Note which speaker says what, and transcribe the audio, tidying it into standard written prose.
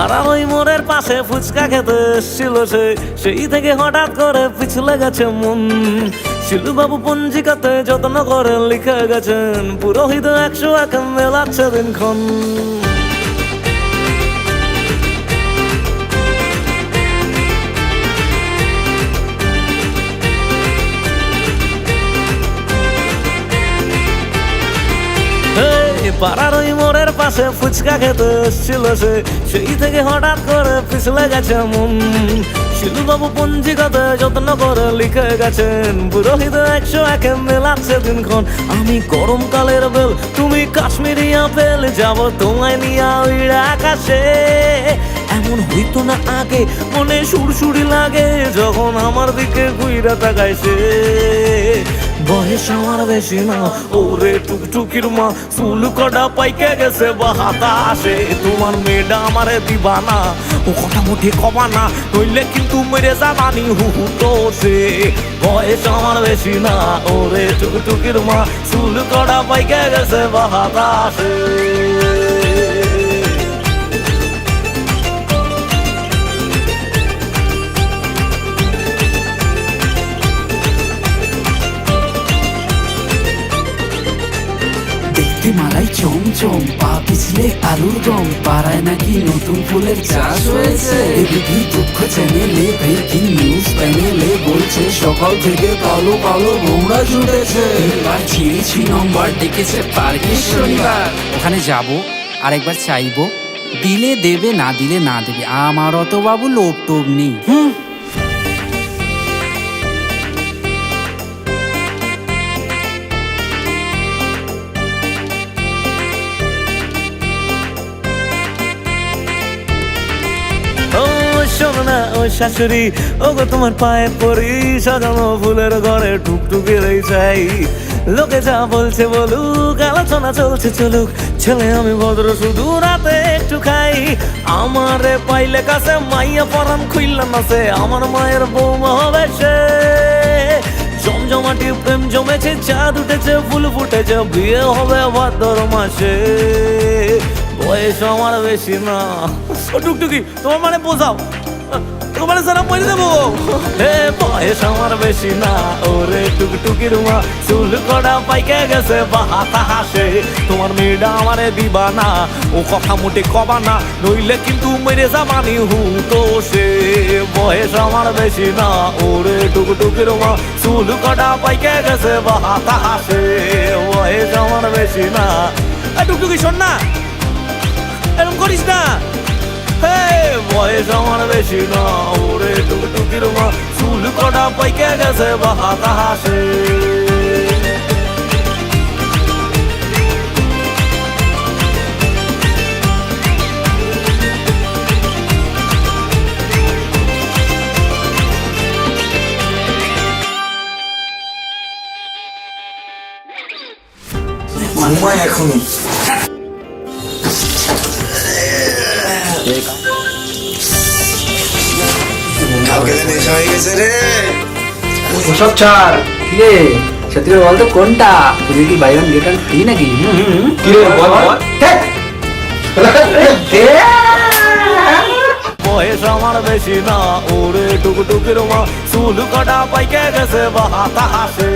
Speaker 1: পাড়ার ওই মোড়ের পাশে ফুচকা খেতে এসেছিল সেই থেকে হঠাৎ করে পিছলে গেছে মন। শিলুবাবু পঞ্জিকাতে যত্ন করে লিখে গেছেন, পুরোহিত 101 মেলাচ্ছে দিনক্ষণ। পাড়ার ওই মোড়ের পাশে ফুচকা খেতে এসেছিল সেই থেকে হঠাৎ করে পিছলে গেছে মন। শিলুবাবু পঞ্জিকাতে যত্ন করে লিখে গেছেন, পুরোহিত 101 মেলাচ্ছে দিনক্ষণ। আমি গরমকালের বেল, তুমি কাশ্মীরি আপেল, যাব তোমায় নিয়ে ওই আকাশে। এমন হইতো না আগে, মনে সুরসুরি লাগে যখন আমার দিকে ঘুইরা তাকাইছে। বয়স আমার বেশি না, ওরে টুকটুকির মা, চুল কটা পাইকে গেছে বাতাসে। তোমার মেয়েটা আমারে দিবা না, ও কথা মুঠে কমা না, নইলে কিন্তু মেরে যাবানি হুহুটোসে। বয়স আমার বেশি না, ওরে টুকটুকির মা, চুল কটা পাইকে গেছে বাতাসে।
Speaker 2: মালাই চমচম, পা পিছলে আলুর দম, পাড়ায় নাকি নতুন ফুলের চাষ হয়েছে। এবিপি দুঃখ চ্যানেলে, ব্রেকিং নিউজ প্যানেলে বলছে সকাল থেকে কালো কালো গোমরা জুটেছে। এবার ছিঁড়েছি নম্বর ডেকেছে পার্কের শনিবার।
Speaker 3: ওখানে যাব, আরেকবার চাইবো, দিলে দেবে, না দিলে না দেবে, আমার অত বাবু লোভ টোভ নেই।
Speaker 1: শোনো না ও শাশুড়ি, ওগো তোমার পায়ে পড়ি, সাজানো ফুলের ঘরে টুকটুকি রই চাই। লোকে যা বলছে বলুক, আলোচনা চলছে চলুক, ছেলে আমি ভদ্র, শুধু রাতে একটু খাই। আমারে পাইলে কাছে মাইয়া পরান খুইলাম আছে, আমার মায়ের বৌমা হবে সে। জমজমাটি প্রেম জমেছে, চাঁদ উঠেছে, ফুল ফুটেছে, বিয়ে হবে ভাদ্র মাসে। বয়স আমার বেশি না, টুকটুকি তোমার মানে বোঝাও, তোমার সারা পড়ে দেবো। বয়স আমার বেশি না, ওরে টুকটুকির মা, চুল কড়া পাইকে গেছে বাতাসে। তোমার মেয়েটা আমারে দিবা না, ও কথা মোটে কবা না, নইলে কিন্তু মেরে যাবানি হুটোসে। বয়স আমার বেশি না, ওরে টুকটুকির মা, চুল কড়া পাইকে গেছে বাতাসে। বয়স আমার বেশি না, টুকটুকি শোন না, এরকম করিস না। বয়স আমার বেশি না, ওরে টুকটুকির মা, চুল কটা পাইকে গেছে বাতাসে।
Speaker 2: ঘুমায় এখনো।
Speaker 4: ওসব ছাড়, কিরে সত্যি করে বলতো কোনটা? তুই কি buy one get one free নাকি?
Speaker 1: কিরে বল বল। বয়স আমার বেশি না, ওরে টুকটুকির মা, চুল কটা পাইকে গেছে বাতাসে।